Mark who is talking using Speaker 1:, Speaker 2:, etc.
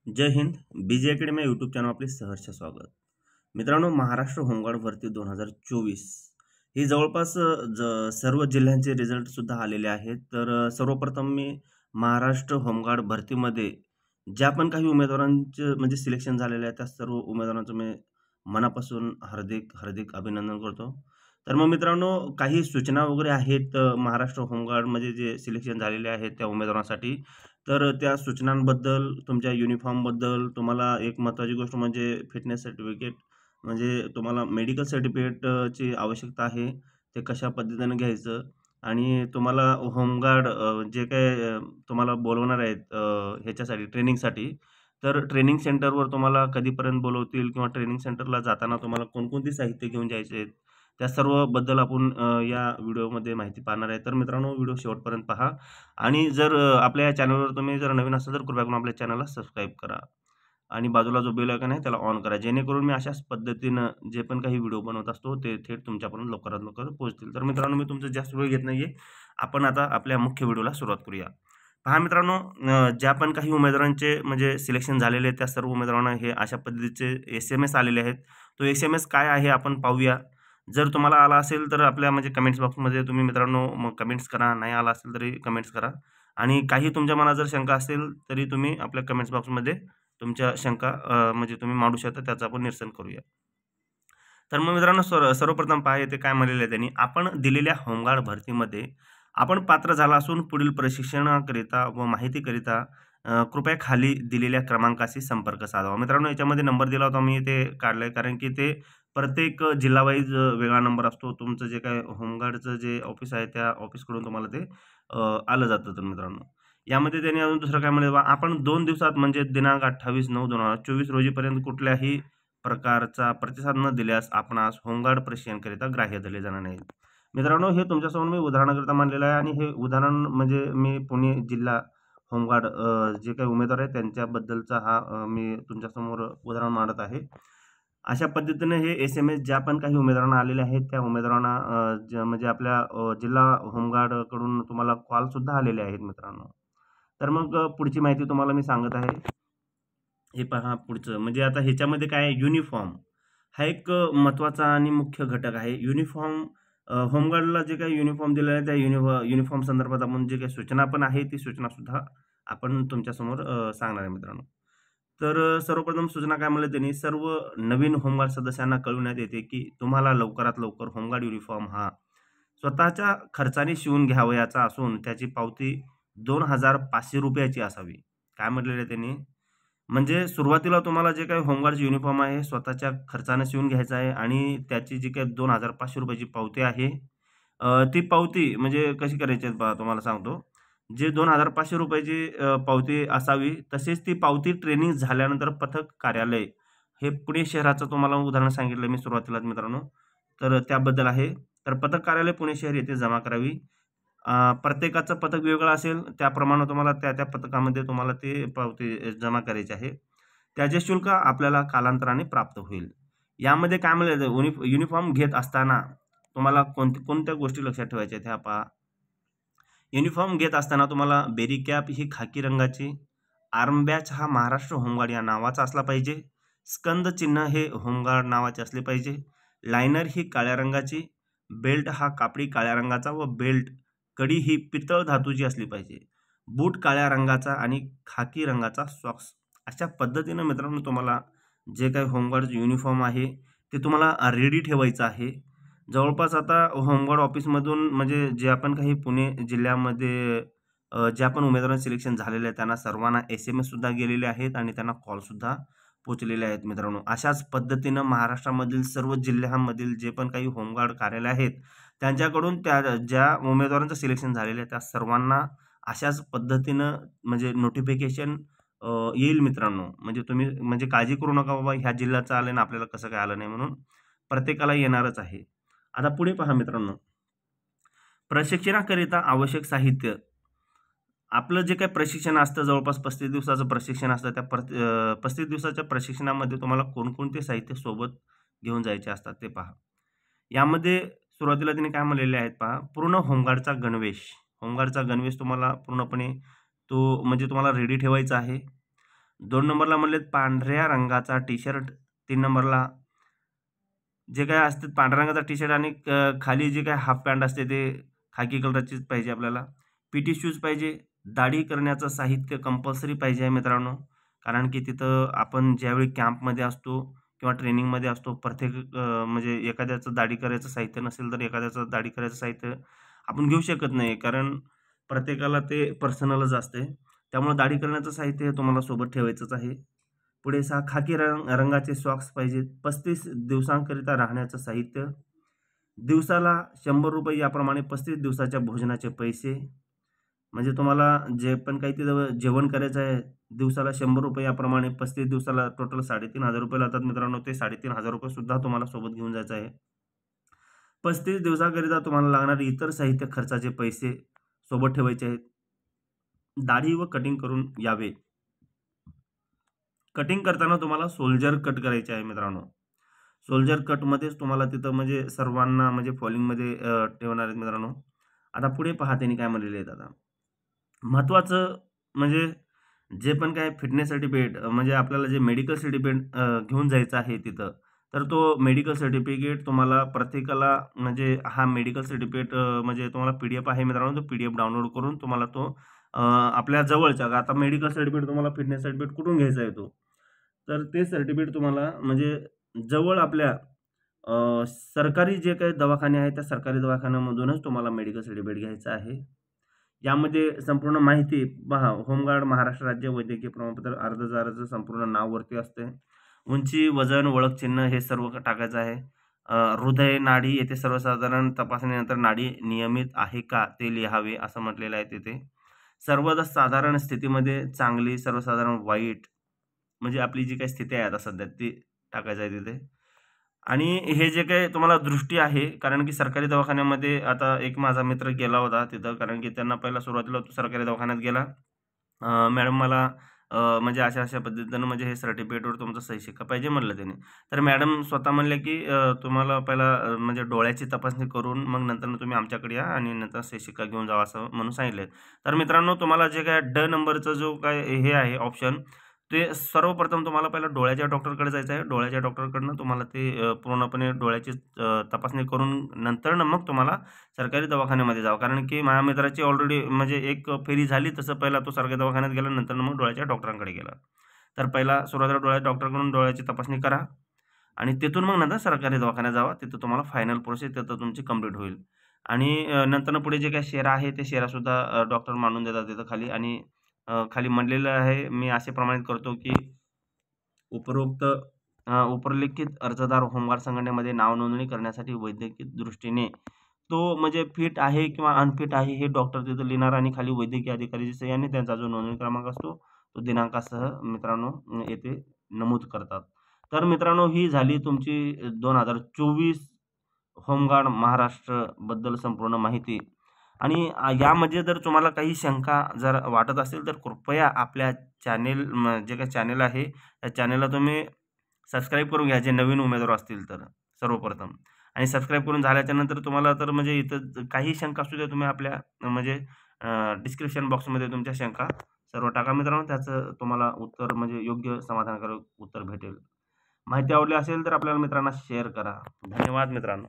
Speaker 1: जय हिंद. BG academy YouTube channel आपले सहर्ष स्वागत. मित्रांनो, महाराष्ट्र होमगार्ड भरती 2024 ही जवळपास सर्व जिल्ह्यांचे रिझल्ट सुद्धा आलेले आहेत. तर सर्वप्रथम मी महाराष्ट्र होमगार्ड भरतीमध्ये ज्या पण काही उमेदवारांचे म्हणजे सिलेक्शन झालेले आहे त्या सर्व उमेदवारांचं मी मनापासून हार्दिक हार्दिक अभिनंदन करतो. तर मग मित्रांनो, काही सूचना वगैरे आहेत महाराष्ट्र होमगार्डमध्ये जे सिलेक्शन झालेले आहेत त्या उमेदवारांसाठी. तर त्या सूचनांबद्दल, तुमच्या युनिफॉर्मबद्दल तुम्हाला एक महत्त्वाची गोष्ट म्हणजे फिटनेस सर्टिफिकेट, म्हणजे तुम्हाला मेडिकल सर्टिफिकेटची आवश्यकता आहे. ते कशा पद्धतीने घ्यायचं आणि तुम्हाला होमगार्ड जे काही तुम्हाला बोलवणार आहेत ह्याच्यासाठी ट्रेनिंगसाठी. तर ट्रेनिंग सेंटरवर तुम्हाला कधीपर्यंत बोलवतील किंवा ट्रेनिंग सेंटरला जाताना तुम्हाला कोणकोणती साहित्य घेऊन जायचे आहेत, त्या सर्वबद्दल आपण या व्हिडिओमध्ये माहिती पाहणार आहे. तर मित्रांनो, व्हिडिओ शेवटपर्यंत पहा. आणि जर आपल्या या चॅनलवर तुम्ही जर नवीन असाल तर कृपया करून आपल्या चॅनलला सबस्क्राईब करा आणि बाजूला जो बेल आयकॉन आहे त्याला ऑन करा, जेणेकरून मी अशाच पद्धतीनं जे पण काही व्हिडिओ बनवत असतो ते थेट तुमच्यापर्यंत लवकरात लवकर पोहोचतील. तर मित्रांनो, मी तुमचा जास्त वेळ घेत नाहीये. आपण आता आपल्या मुख्य व्हिडिओला सुरुवात करूया. पहा मित्रांनो, ज्या पण काही उमेदवारांचे म्हणजे सिलेक्शन झालेले आहेत त्या सर्व उमेदवारांना हे अशा पद्धतीचे SMS आलेले आहेत. तो SMS काय आहे आपण पाहूया. जर तुम्हाला आला असेल तर आपल्या म्हणजे कमेंट्स बॉक्समध्ये तुम्ही मित्रांनो मग कमेंट्स करा. नाही आला असेल तरी कमेंट्स करा. आणि काही तुमच्या मनात जर शंका असेल तरी तुम्ही आपल्या कमेंट्स बॉक्समध्ये तुमच्या शंका म्हणजे तुम्ही मांडू शकता. त्याचं आपण निरसन करूया. तर मग मित्रांनो, सर्वप्रथम पहा येथे काय म्हणलेलं आहे त्यांनी. आपण दिलेल्या होमगार्ड भरतीमध्ये आपण पात्र झाला असून पुढील प्रशिक्षणाकरिता व माहितीकरिता कृपया खाली दिलेल्या क्रमांकाशी संपर्क साधावा. मित्रांनो, याच्यामध्ये नंबर दिला होता मी ते काढलाय, कारण की ते प्रत्येक जिल्हा वाईज वेगळा नंबर असतो. तुमचं जे काही होमगार्डचं जे ऑफिस आहे त्या ऑफिसकडून तुम्हाला ते आलं जातं. तर मित्रांनो, यामध्ये त्यांनी अजून दुसरं काय म्हणलं, आपण 2 दिवसात म्हणजे दिनांक 28/9/2024 रोजीपर्यंत कुठल्याही प्रकारचा प्रतिसाद न दिल्यास आपणास होमगार्ड प्रशिक्षणाकरिता ग्राह्य धरले जाणार नाही. मित्रांनो, हे तुमच्यासमोर मी उदाहरणाकरिता मांडलेलं आहे आणि हे उदाहरण म्हणजे मी पुणे जिल्हा होमगार्ड जे काही उमेदवार आहेत त्यांच्याबद्दलचा हा मी तुमच्यासमोर उदाहरण मांडत आहे. अशा पद्धतीने हे SMS ज्या पण काही उमेदवारांना आलेले आहेत त्या उमेदवारांना म्हणजे आपल्या जिल्हा होमगार्डकडून तुम्हाला कॉलसुद्धा आलेले आहेत मित्रांनो. तर मग पुढची माहिती तुम्हाला मी सांगत आहे. हे पहा पुढचं म्हणजे आता ह्याच्यामध्ये काय आहे, युनिफॉर्म हा एक महत्त्वाचा आणि मुख्य घटक आहे. युनिफॉर्म होमगार्डला जे काही युनिफॉर्म दिलेला आहे त्या युनिफॉर्म संदर्भात आपण जे काही सूचना पण आहे ती सूचनासुद्धा आपण तुमच्यासमोर सांगणार आहे मित्रांनो. तर सर्वप्रथम सूचना काय म्हणल्या त्यांनी, सर्व नवीन होमगार्ड सदस्यांना कळविण्यात येते की तुम्हाला लवकरात लवकर होमगार्ड युनिफॉर्म हा स्वतःच्या खर्चाने शिवून घ्यावयाचा असून त्याची पावती ₹2,500 असावी. काय म्हटलेलं आहे त्यांनी, म्हणजे सुरुवातीला तुम्हाला जे काही होमगार्डचे युनिफॉर्म आहे स्वतःच्या खर्चाने शिवून घ्यायचा आहे आणि त्याची जी काही ₹2,500 ची पावती आहे, ती पावती म्हणजे कशी करायची आहे पहा तुम्हाला सांगतो. जे ₹2,500 ची पावती असावी, तसेच ती पावती ट्रेनिंग झाल्यानंतर पथक कार्यालय, हे पुणे शहराचं तुम्हाला उदाहरण सांगितलं मी सुरुवातीलाच मित्रांनो. तर त्याबद्दल आहे. तर पथक कार्यालय पुणे शहर येथे जमा करावी. प्रत्येकाचं पथक वेगळं असेल त्याप्रमाणे तुम्हाला त्या पथकामध्ये तुम्हाला ते पावती जमा करायची आहे. त्याचे शुल्क आपल्याला कालांतराने प्राप्त होईल. यामध्ये काय म्हणलं, युनिफॉर्म घेत असताना तुम्हाला कोणत्या गोष्टी लक्षात ठेवायच्या आहेत ह्या पहा. युनिफॉर्म घेत असताना तुम्हाला बेरी कॅप ही खाकी रंगाची, आर्म बॅच हा महाराष्ट्र होमगार्ड या नावाचा असला पाहिजे, स्कंद चिन्ह हे होमगार्ड नावाचे असले पाहिजे, लायनर ही काळ्या रंगाची, बेल्ट हा कापडी काळ्या रंगाचा व बेल्ट कडी ही पितळ धातूची असली पाहिजे, बूट काळ्या रंगाचा आणि खाकी रंगाचा सॉक्स. अशा पद्धतीनं मित्रांनो तुम्हाला जे काही होमगार्डचं युनिफॉर्म आहे ते तुम्हाला रेडी ठेवायचं आहे. जवळपास आता होमगार्ड ऑफिसमधून म्हणजे जे आपण काही पुणे जिल्ह्यामध्ये ज्या पण उमेदवारांचं सिलेक्शन झालेले आहे त्यांना सर्वांना SMS सुद्धा गेलेले आहेत आणि त्यांना कॉलसुद्धा पोहोचलेले आहेत मित्रांनो. अशाच पद्धतीनं महाराष्ट्रामधील सर्व जिल्ह्यांमधील जे पण काही होमगार्ड कार्यालय आहेत त्यांच्याकडून त्या ज्या उमेदवारांचं सिलेक्शन झालेलं आहे त्या सर्वांना अशाच पद्धतीनं म्हणजे नोटिफिकेशन येईल मित्रांनो. म्हणजे तुम्ही म्हणजे काळजी करू नका बाबा ह्या जिल्ह्याचं आलं आणि आपल्याला कसं काय आलं नाही म्हणून. प्रत्येकाला येणारच आहे. आता पुढे पहा मित्रांनो, प्रशिक्षणाकरिता आवश्यक साहित्य. आपलं जे काही प्रशिक्षण असतं जवळपास 35 दिवसाचं प्रशिक्षण असतं. त्या 35 दिवसाच्या प्रशिक्षणामध्ये तुम्हाला कोणकोणते साहित्य सोबत घेऊन जायचे असतात ते पहा. यामध्ये सुरुवातीला त्यांनी काय म्हणलेले आहेत पहा, पूर्ण होमगार्डचा गणवेश. होमगार्डचा गणवेश तुम्हाला पूर्णपणे तो म्हणजे तुम्हाला रेडी ठेवायचा आहे. 2 नंबरला म्हणलेत पांढऱ्या रंगाचा टी शर्ट. 3 नंबरला जे काही असते पांढऱ्या रंगाचा टी शर्ट आणि खाली जे काही हाफ पॅन्ट असते ते खाकी कलरचीच पाहिजे आपल्याला. पीटी शूज पाहिजे. दाढी करण्याचं साहित्य कंपल्सरी पाहिजे आहे मित्रांनो. कारण की तिथं आपण ज्यावेळी कॅम्पमध्ये असतो किंवा ट्रेनिंगमध्ये असतो प्रत्येक म्हणजे एखाद्याचं दाढी करायचं साहित्य नसेल तर एखाद्याचं दाढी करायचं साहित्य आपण घेऊ शकत नाही. कारण प्रत्येकाला ते पर्सनलच असते. त्यामुळे दाढी करण्याचं साहित्य हे तुम्हाला सोबत ठेवायचंच आहे. पुढे 6 खाकी रंगाचे सॉक्स पाहिजेत. 35 दिवसांकरिता राहण्याचं साहित्य. दिवसाला ₹100 याप्रमाणे 35 दिवसाच्या भोजनाचे पैसे. म्हणजे तुम्हाला जे पण काही तिथं जेवण करायचं आहे, दिवसाला ₹100 याप्रमाणे 35 दिवसाला टोटल ₹3,500 लागतात मित्रांनो. ते ₹3,500 सुद्धा तुम्हाला सोबत घेऊन जायचं आहे. 35 दिवसाकरिता तुम्हाला लागणारे इतर साहित्य खर्चाचे पैसे सोबत ठेवायचे आहेत. दाढी व कटिंग करून यावे. कटिंग करताना तुम्हाला सोल्जर कट करायचे आहे मित्रांनो. सोल्जर कटमध्येच तुम्हाला तिथं म्हणजे सर्वांना म्हणजे फॉलिंगमध्ये ठेवणार आहेत मित्रांनो. आता पुढे पहा त्यांनी काय म्हणलेले आहेत आता. महत्त्वाचं म्हणजे जे पण काही फिटनेस सर्टिफिकेट म्हणजे आपल्याला जे मेडिकल सर्टिफिकेट घेऊन जायचं आहे तिथं, तर तो मेडिकल सर्टिफिकेट तुम्हाला प्रत्येकाला म्हणजे हा मेडिकल सर्टिफिकेट म्हणजे तुम्हाला PDF आहे मित्रांनो. तो PDF डाउनलोड करून तुम्हाला तो आपल्या जवळच्या आता मेडिकल सर्टिफिकेट तुम्हाला फिटनेस सर्टिफिकेट कुठून घ्यायचा आहे तो, तर ते सर्टिफिकेट तुम्हाला म्हणजे जवळ आपल्या सरकारी जे काही दवाखाने आहेत, त्या सरकारी दवाखान्यामधूनच तुम्हाला मेडिकल सर्टिफिकेट घ्यायचं आहे. यामध्ये संपूर्ण माहिती पहा, होमगार्ड महाराष्ट्र राज्य वैद्यकीय प्रमाणपत्र अर्जदाराचं संपूर्ण नाव वरती असते. उंची, वजन, ओळख चिन्ह हे सर्व टाकायचं आहे. हृदय, नाडी येथे सर्वसाधारण तपासणीनंतर नाडी नियमित आहे का ते लिहावे असं म्हटलेलं आहे तिथे. सर्वदा साधारण स्थितीमध्ये चांगली, सर्वसाधारण वाईट म्हणजे आपली जी काही स्थिती आहे आता सध्या ती टाकायचं आहे तिथे. आणि हे जे काही तुम्हाला दृष्टी आहे, कारण की सरकारी दवाखान्यामध्ये आता एक माझा मित्र गेला होता तिथं, कारण की त्यांना पहिला सुरुवातीला तो सरकारी दवाखान्यात गेला. मॅडम मला म्हणजे अशा-अशा पद्धतीनं म्हणजे हे सर्टिफिकेटवर तुमचा सही शिक्का पाहिजे म्हणलं त्याने. तर मॅडम स्वतः म्हणल्या, की तुम्हाला पहिला म्हणजे डोळ्याची तपासणी करून मग नंतर तुम्ही आमच्याकडे या आणि नंतर सही शिक्का घेऊन जावा असं म्हणून सांगितलंय. तर मित्रांनो तुम्हाला जे काही ड नंबरचा जो काय हे आहे ऑप्शन, ते सर्वप्रथम तुम्हाला पहिला डोळ्याच्या डॉक्टरकडे जायचं आहे. डोळ्याच्या डॉक्टरकडनं तुम्हाला ते पूर्णपणे डोळ्याची तपासणी करून नंतर मग तुम्हाला सरकारी दवाखान्यामध्ये जावं. कारण की माझ्या मित्राची ऑलरेडी म्हणजे एक फेरी झाली. तसं पहिला तो सरकारी दवाखान्यात गेला, नंतर मग डोळ्याच्या डॉक्टरांकडे गेला. तर पहिला सुरुवातीला डोळ्याच्या डॉक्टरकडून डोळ्याची तपासणी करा आणि तिथून मग नंतर सरकारी दवाखान्यात जावा. तिथं तुम्हाला फायनल प्रोसेस तिथं तुमची कंप्लीट होईल. आणि नंतर पुढे जे काही शेरा आहे, ते शेरासुद्धा डॉक्टर मांडून देतात तिथं खाली. आणि खाली म्हटलेलं आहे, मी असे प्रमाणित करतो की उपरोक्त उपरलिखित अर्जदार होमगार्ड संघटनेमध्ये नाव नोंदणी करण्यासाठी वैद्यकीय दृष्टीने तो म्हणजे फिट आहे किंवा अनफिट आहे हे डॉक्टर तिथं लिहिणार आणि खाली वैद्यकीय अधिकाऱ्याची सही आणि त्यांचा जो नोंदणी क्रमांक असतो तो दिनांकासह मित्रांनो येथे नमूद करतात. तर मित्रांनो ही झाली तुमची 2024 होमगार्ड महाराष्ट्रबद्दल संपूर्ण माहिती. आणि यामध्ये जर तुम्हाला काही शंका जर वाटत असेल तर कृपया आपल्या चॅनेल जे काही चॅनेल आहे त्या चॅनेलला तुम्ही सबस्क्राईब करून घ्या जे नवीन उमेदवार असतील तर सर्वप्रथम. आणि सबस्क्राईब करून झाल्याच्यानंतर तुम्हाला तर म्हणजे इथं काही शंका असू द्या तुम्ही आपल्या म्हणजे डिस्क्रिप्शन बॉक्समध्ये तुमच्या शंका सर्व टाका मित्रांनो. त्याचं तुम्हाला उत्तर म्हणजे योग्य समाधानकारक उत्तर भेटेल. माहिती आवडली असेल तर आपल्याला मित्रांना शेअर करा. धन्यवाद मित्रांनो.